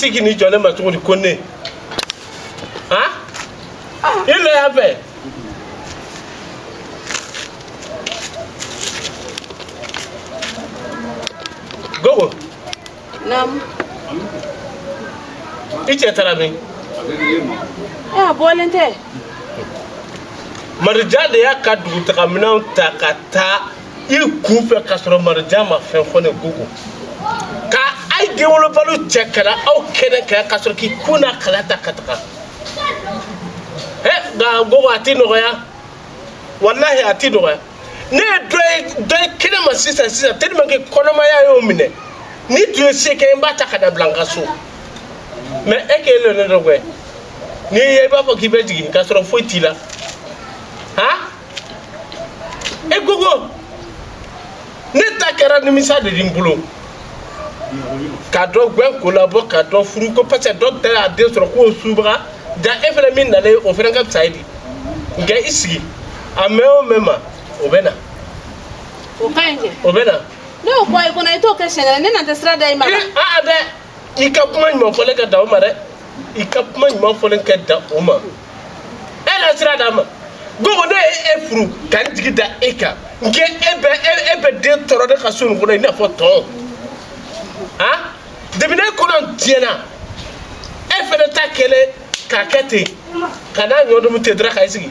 Qui n'y jamais m'a trouvé connaît. Hein? Il l'a fait. Go. Nam. Il est à la main. Ah, bon, l'intérêt. Marja de ya ka dugu taga minɛnw ta ka taa I kun fɛ ka sɔrɔ Marja ma fɛn fɔ ne Gogo ka ay denwolobalo cɛ kana aw kɛnɛ kɛ ka sɔrɔ k'i kun n'a kala ta ka taga nka Gogo a ti nɔgɔya wallahi a ti nɔgɔya ne ye dɔ ye kɛnɛ ma sisan tellement que kɔnɔmaya y'o minɛ ni tun ye se kɛ n b'a ta ka na bila n ka so mais e k'e le ne dɔgɔ n'i ye I b'a fɔ k'i bɛ jigin ka sɔrɔ foyi t'i la. Hein? Et Gogo, ne ta kɛra nimisa de di n bolo ka dɔ gɛn kolabɔ ka dɔ furu ko parce que dɔ tɛ a den sɔrɔ k'o subaga ja e fɛnɛ min nalen o fɛnɛ ka fisa di nka I sigi a mɛn o mɛn ma o bɛ na o ka ɲi kɛ o bɛ na ne y'o bɔ I kɔnɔ I t'o kɛ siɲɛ wɛrɛ ne na tɛ sira da I ma dɛ I ka kuma ɲuman fɔlen ka da o ma dɛ I ka kuma ɲuman fɔlen ka da o ma e na sira d'a ma Gogo ne e furu ka n jigi da e kan nke e bɛ den tɔɔrɔ de ka so nin kɔnɔ I n'a fɔ tɔn han depuis ne kɔnɔ tiɲɛna e fɛnɛ ta kɛlen k'a kɛ ten ka n'a ɲɔdɔmi ten dɔrɔn ka I sigi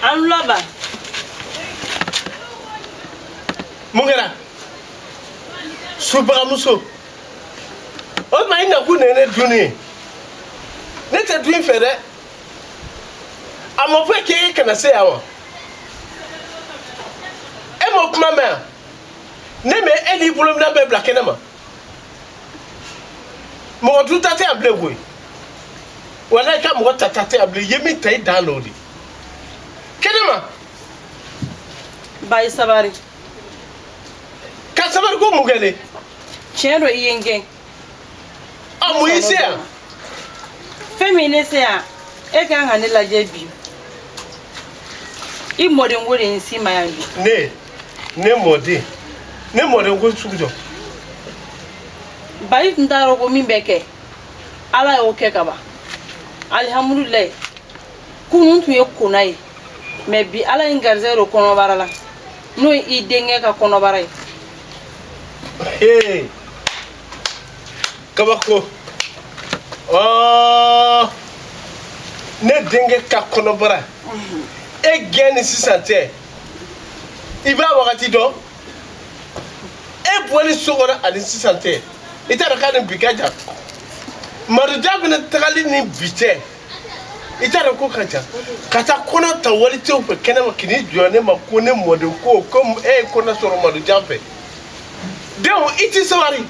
an laban mun kɛra subagamuso o tuma I nakun de ye ne dun ye ne tɛ dun fɛ dɛ a ma fɔ k'e kana se yan wa e m'o kuma mɛn yan ne mɛ e n'i bolomina bɛɛ bila kɛnɛ ma mɔgɔ dun ta tɛ yan bilen koyi walayi ka mɔgɔ ta tɛ yan bilen I ye min ta I dan l'o de kɛnɛ ma ba I sabari ka sabari ko mun kɛlen tiɲɛ do I ye n gɛn a mun y'i se yan fɛn min ne se yan e kan ka ne lajɛ bi I mɔden ko de ye n si ma yan bi ne mɔden ne mɔden ko sugu jɔ Ba i tun t'a dɔn ko min bɛ kɛ Ala y'o kɛ ka ban alhamdulilayi kunun tun ye kona ye mais bi Ala ye n garisɛgɛ don kɔnɔbara la n'o ye i denkɛ ka kɔnɔbara ye kabako ne denkɛ ka kɔnɔbara e gɛn ni sisan tɛ i b'a wagati dɔn e bɔli so kɔnɔ ani sisan tɛ i t'a dɔn k'a ni bi ka jan Marujan fana tagali ni bi tɛ i t'a dɔn ko ka jan ka taa kɔnɔ ta walitew fɛ kɛnɛma k'i ni jɔ ne ma ko ne mɔden ko e ye kɔnɔ sɔrɔ Marujan fɛ denw i ti sabari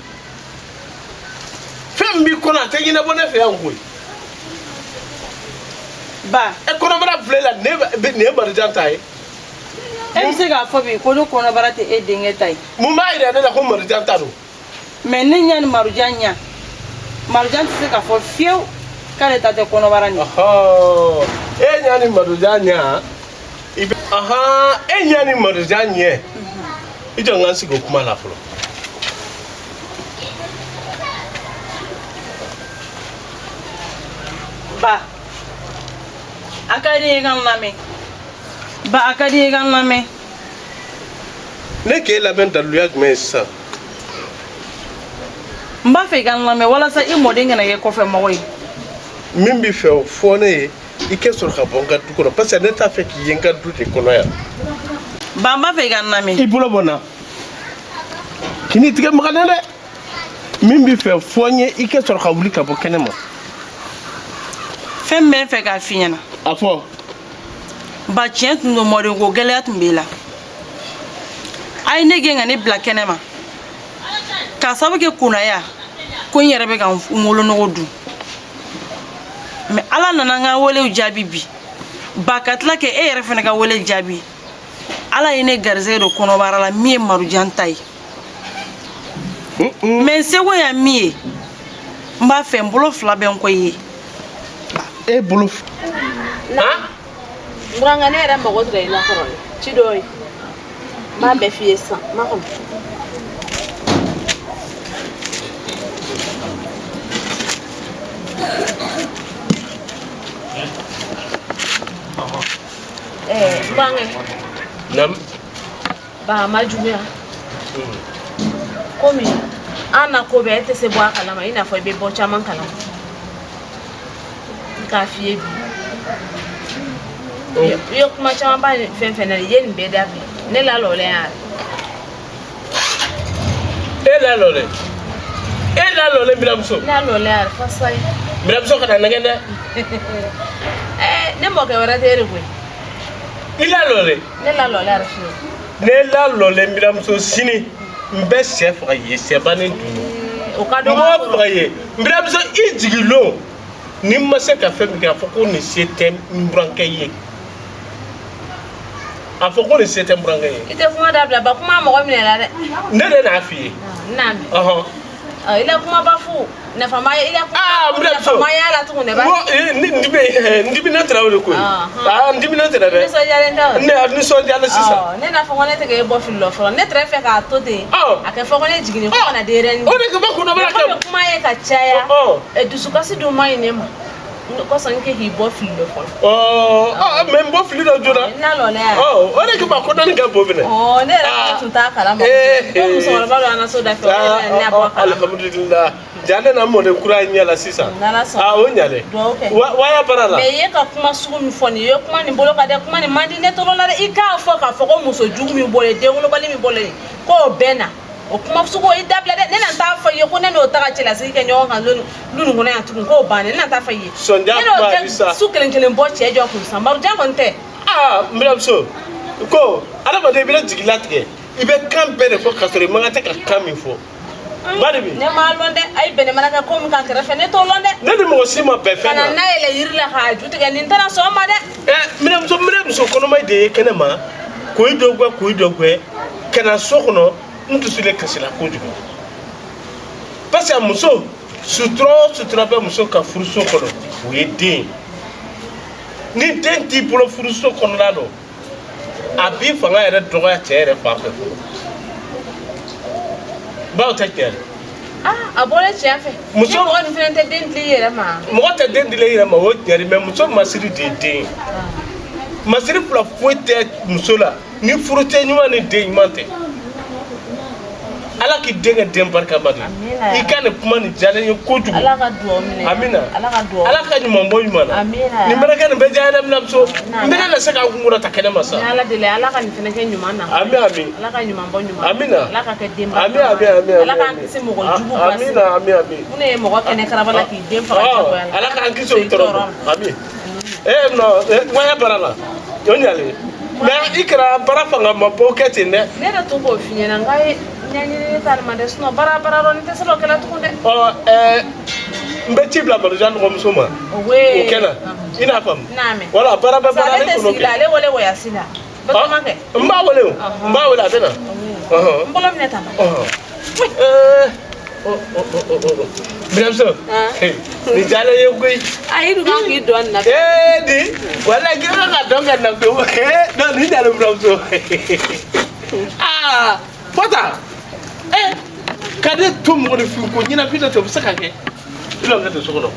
fɛn min b'i kɔnɔ a tɛ ɲɛnabɔ ne fɛ yan koyi ba e kɔnɔbara filɛ la nin ye Marujan ta ye e bɛ se k'a fɔ bi ko ne kɔnɔbara tɛ e denkɛ ta ye mun b'a yira ne la ko Marujan ta don mais ne ɲa ni Marujan ɲa Marujan tɛ se k'a fɔ fiyewu k'ale ta tɛ kɔnɔbara nin e ɲa ni Marujan ɲa e ɲa ni Marujan ɲɛ i jɔ n ka n sigi o kuma la fɔlɔ ba a ka di ye ka n lamɛn ba a ka di ye ka n lamɛn ne k'e labɛn daluya jumɛn ye sisan n b'a fɛ i ka n lamɛn walasa i mɔden kana kɛ kɔfɛ mɔgɔ ye min b'i fɛ o fɔ ne ye i kɛ sɔrɔ ka bɔ n ka du kɔnɔ parce que ne t'a fɛ k'i ye n ka du de kɔnɔ yan ba n b'a fɛ i ka n lamɛn i bolo bɔ n na k'i ni tigɛ maga ne dɛ min b'i fɛ fɔ n ye i kɛ sɔrɔ ka wuli ka bɔ kɛnɛ ma fɛn bɛ n fɛ k'a f'i ɲɛna a fɔ ba tiɲɛ tun don mɔden ko gɛlɛya tun b'i la a ye ne gɛn ka ne bila kɛnɛ ma k'a sababu kɛ kunnaya ko n yɛrɛ bɛ ka n wolonogo dun mais Ala nana n ka welew jaabi bi ba ka tila kɛ e yɛrɛ fana ka wele jaabi Ala ye ne garisɛgɛ don kɔnɔbara la min ye Marujan ta ye mais n seko ya min ye n b'a fɛ n bolo fila bɛ n kɔ i ye e bolo Buranga ne yɛrɛ mago tɛ i la kɔrɔ ci dɔ ye n b'a bɛɛ f'i ye sisan ma kɔnɔ Buranga nam ba ma juguya komi an na ko bɛɛ e tɛ se bɔ a kalama i n'a fɔ i bɛ bɔ caman kalama k'a f'i ye bi i ye kuma caman ba fɛn fɛn na i ye nin bɛɛ dabila ne lalɔlen y'a e lalɔlen biramuso lalɔlen y'a fasa ye biramuso ka na nɛgɛn dɛ ne mɔkɛ wɛrɛ tɛ de koyi i lalɔlen ne lalɔlen y'a fiye ne lalɔlen biramuso sini n bɛ sɛ faga ye sɛba ni dunu o ka dɔn mɔgɔ faga ye biramuso i jigilon ni ma se ka fɛn min kɛ a fɔ ko nin se tɛ n burankɛ ye a fɔ ko nin se tɛ n burankɛ ye i tɛ kuma dabila ba kuma mɔgɔ minɛ la dɛ ne de n'a f'i ye n'a mɛn i la kuma ba fu nafama ye i la kuma nafama y'a la tugun de ba ndimina tɛrɛ o de koyi ndimina tɛrɛ dɛ nisɔndiyalen tɛ ne a nisɔndiyalen sisan ne n'a fɔ ko ne tɛ k'e bɔ fili la fɔlɔ ne tɛrɛ fɛ k'a to ten a kɛ fɔ ko ne jiginni ko kana denyɛrɛnin o de kama kɔnɔbara kɛ ko kuma ye ka caya dusukasi dun ma ɲi ne ma kɔsɔn n kɛ k'i bɔ fili la fɔlɔ mɛ n bɔ fili la joona n'alɔlɛ o de kama ko dɔnni ka bon minɛ ne yɛrɛ tun t'a kalama ko musokɔrɔba dɔ an ka so da fɛ ne bɔ kalama alhamdulilah ja ne na mɔden kura ye ɲɛ la sisan o ɲalen waya bara la mais i ye ka kuma sugu min fɔ nin ye kuma nin bolo ka dɛ kuma nin man di ne tɔɔrɔ la dɛ i k'a fɔ k'a fɔ ko muso jugu min bɔlen den wolobali min bɔlen k'o bɛɛ na o kuma sugu i dabila dɛ ne na t'a fɔ i ye ko ne n'o ta ka cɛlasigi kɛ ɲɔgɔn kan lu nin kɔnɔ yan tugun k'o bannen ne na t'a fɔ i ye sɔndiya kuma bisa su kelen kelen bɔ cɛ jɔ kun san Marujan kɔni tɛ n bɛnamuso ko adamaden i bɛna jigi latigɛ i bɛ kan bɛɛ de fɔ k'a sɔrɔ i man kan tɛ ka kan min fɔ bari bi ne m'a lɔn dɛ a ye bɛnɛ mana kɛ ko min kan kɛrɛfɛ ne t'o lɔn dɛ ne ni mɔgɔ si ma bɛn fɛn ka na na n'a yɛlɛ yiri la k'a ju tigɛ nin tɛna sɔn ma dɛ minɛ kɔnɔma de ye kɛnɛ ma ko i dɔ gɛ ka na so kɔnɔ n dusu de kasila kojugu parce que muso sutura bɛ muso ka furuso kɔnɔ o ye den ni den t'i bolo furuso kɔnɔna don a b'i fanga yɛrɛ dɔgɔya cɛ yɛrɛ fan fɛ fɔlɔ Ba o tɛ tiɲɛ ye. A bɔra tiɲɛ fɛ. Muso mɔgɔ nin fɛnɛ tɛ den dili yɛrɛ ma. Mɔgɔ tɛ den dile yɛrɛ ma o tiɲɛ ye mais muso masiri de ye den ye. Masiri fila foyi tɛ muso la ni furu tɛ ɲuman ni den ɲuman tɛ. Ala k'i den kɛ den barikama de ye. I ka nin kuma nin diyalen ye kojugu. Ala ka duwawu minɛ. Amina. Ala ka duwawu. Ala ka ɲuman bɔ ɲuman na. Amina. Nin bɛna kɛ nin bɛɛ diya yɛrɛ mina muso. N bɛna na se k'a kunkura ta kɛnɛ ma sa. Ni Ala deli Ala ka nin fɛnɛ kɛ ɲuman na. Ami ami. Ala ka ɲuman bɔ ɲuman. Amina. Ala ka kɛ den Ami barikama. ami ami. Ala k'an kisi mɔgɔ jugu ma. Amina ami ami. Mun ne ye mɔgɔ kɛnɛ karaba la k'i den faga jagoya la. Ala k'an kisi o tɔɔrɔ ma. Ami. Non ŋɔɲɛ bara la. O ɲalen. Mais i kɛra bara fanga ma bɔ kɛ ten dɛ. Ne yɛrɛ to k'o f'i ɲɛna n k'a ye ɲɛɲinini t'ale ma dɛ sinon bara dɔɔni tɛ se k'o kɛla tugun dɛ. N bɛ ci bila Marujan dɔgɔmuso ma. O kɛ na. I n'a faamu. N'a mɛn. Voilà bara bɛ bara ale tɛ sigi la ale wele wɔyasi la. Batɔma kɛ. N b'a wele o. N b'a wele a bɛ na. N bolo minɛ tan. Binamuso. Nin diyalen ye koyi. Ayi dun kan k'i dɔn nin na. Di walayi k'i bɛ ka dɔn ka na koyi. Non nin diyalen binamuso. Fɔta. Ka ne to mɔgɔninfin ko ɲɛnafin dɔ tɛ o bɛ se ka kɛ. I bɛ tɛ so kɔnɔ.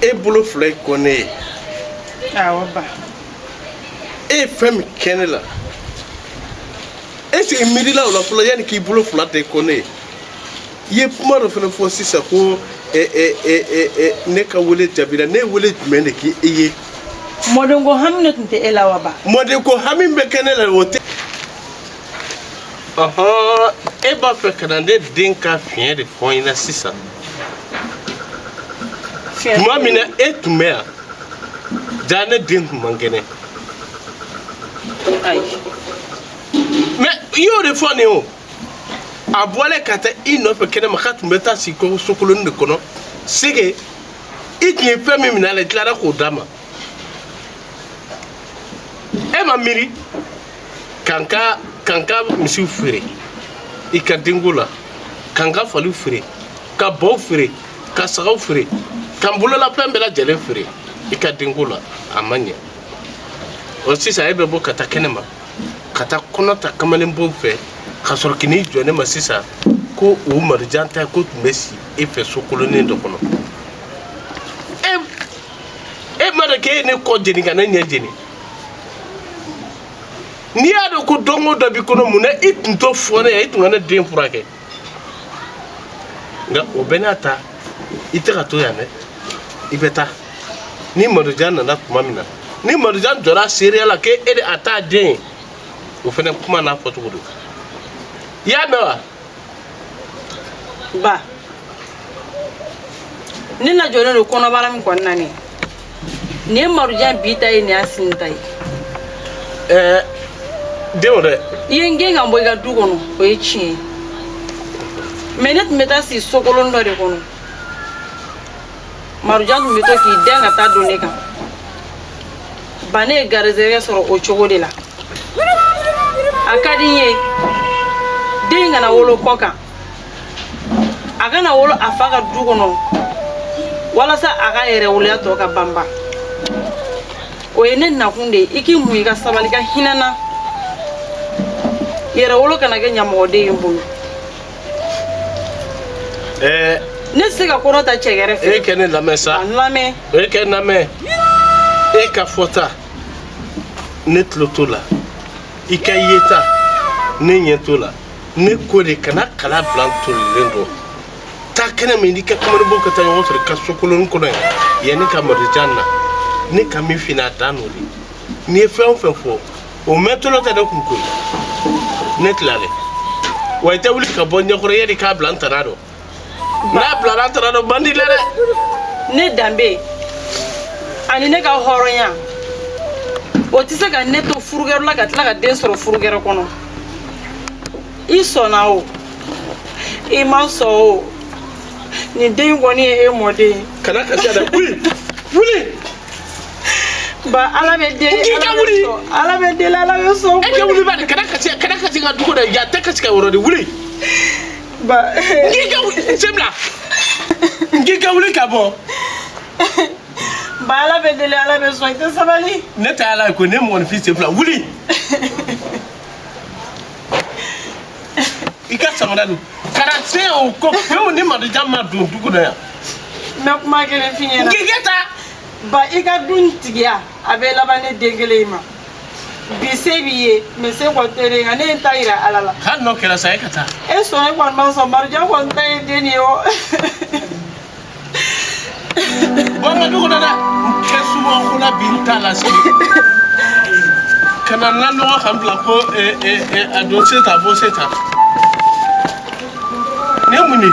E bolo fila ye ko ne ye. Awɔ ba. E ye fɛn min kɛ ne la. Est-ce que miirila o la fɔlɔ yanni k'i bolo fila tɛ ko ne ye. I ye kuma dɔ fana fɔ sisan ko ne ka wele jaabira ne ye wele jumɛn de k'i ye. Mɔdenko hami ne tun tɛ e la wa ba. Mɔdenko hami bɛ kɛ ne la o tɛ. E b'a fɛ ka na ne den ka fiɲɛ de fɔ n ɲɛna sisan. Tuma min na e tun bɛ yan jaa ne den tun man kɛnɛ. Ayi. Mais i y'o de fɔ nin o. A bɔlen ka taa i nɔfɛ kɛnɛ ma k'a tun bɛ taa sigi sokoloni de kɔnɔ. Sege i tun ye fɛn min minɛ a la i tilara k'o d'a ma. E ma miiri k'an ka misiw feere i ka denko la k'an ka faliw feere ka baw feere ka sagaw feere k'an bolola fɛn bɛɛ lajɛlen feere i ka denko la a ma ɲɛ. O sisan e bɛ bɔ ka taa kɛnɛ ma ka taa kɔnɔ ta kamalenbon fɛ ka sɔrɔ k'i n'i jɔ ne ma sisan ko o Marujan ta ko tun bɛ si e fɛ so kolonin dɔ kɔnɔ. E ma dɔn k'e ye ne kɔ jeni ka ne ɲɛ jeni. N'i y'a dɔn ko don o dɔ b'i kɔnɔ mun na i tun t'o fɔ ne ye i tun ka ne den furakɛ. Nka o bɛɛ n'a ta i tɛ ka to yan dɛ i bɛ taa ni Marujan nana tuma min na ni Marujan jɔra seereya la k'e de a t'a den ye o fana kuma n'a fɔcogo don. I y'a mɛn wa. Ba. Ne lajɔlen don kɔnɔbara min kɔnɔna nin ye nin ye Marujan bi ta ye nin y'a sini ta ye. Denw dɛ. I ye n gɛn ka bɔ i ka du kɔnɔ o ye tiɲɛ ye mais ne tun bɛ taa sigi sokolon dɔ de kɔnɔ Marujan tun bɛ to k'i dɛn ka taa don ne kan ba ne ye garizɛgɛ sɔrɔ o cogo de la a ka di n ye den kana wolo kɔ kan a kana wolo a fa ka du kɔnɔ walasa a ka yɛrɛwoloya tɔ ka banba o ye ne nakun de ye i k'i mun i ka sabali ka hinɛ na yɛrɛwolo kana kɛ ɲamɔgɔden ye n bolo ne tɛ se ka kɔnɔ ta cɛgɛrɛ fɛ. E kɛ ne lamɛn sa. A lamɛn. E kɛ n lamɛn e ka fɔta ne tulo t'o la i ka yeta ne ɲɛ t'o la ne ko de kana kala bila n tolilen dɔn taa kɛnɛ min i ka kamalenbon ka taa ɲɔgɔn sɔrɔ i ka so kolonin kɔnɔ yan yanni ka Marujan na ne ka min finna a dan n'o de n'i ye fɛn o fɛn fɔ o mɛntɔlɔ tɛ ne kun koyi ne tilalen wa i tɛ wuli ka bɔ ɲɛkɔrɔ yanni k'a bila n tana dɔn n'a bilara n tana dɔn man di la dɛ. Ne danbe ani ne ka hɔrɔnya o tɛ se ka ne to furukɛyɔrɔ la ka tila ka den sɔrɔ furukɛyɔrɔ kɔnɔ i sɔnna o i ma sɔn o nin den kɔni ye e mɔden ye. Kana kasi a la wuli wuli. Ba ala bɛ den N k'i ka wuli. ala bɛ den ala bɛ sɔn. E ka wuli bani kana kasi n ka dugu dɛ yan tɛ kasi ka yɔrɔ de wuli. Ba N k'i ka wuli sebila n k'i ka wuli ka bɔ. Ba ala bɛ den ala bɛ sɔn i tɛ sabali. Ne tɛ ala ye ko ne mɔgɔninfin sebila wuli. i ka samara don kana se o ko fewu ni Madujan ma don dugu la yan mɛ kuma kelen f'i ɲɛna Gigeta ba i ka dun tigiya a bɛ laban ne den kelen in ma bi se b'i ye mɛ se kɔni tɛ ne nka ne ye n ta yira ala la hali n'o kɛra sa e ka taa e sɔn e kɔni ma sɔn Madujan kɔni ta ye den ye o bon ma dugu la dɛ n kɛ suma ko la bi n t'a la sini kana n lanɔgɔ ka n bila ko a don se ta bɔ se ta ne mun ye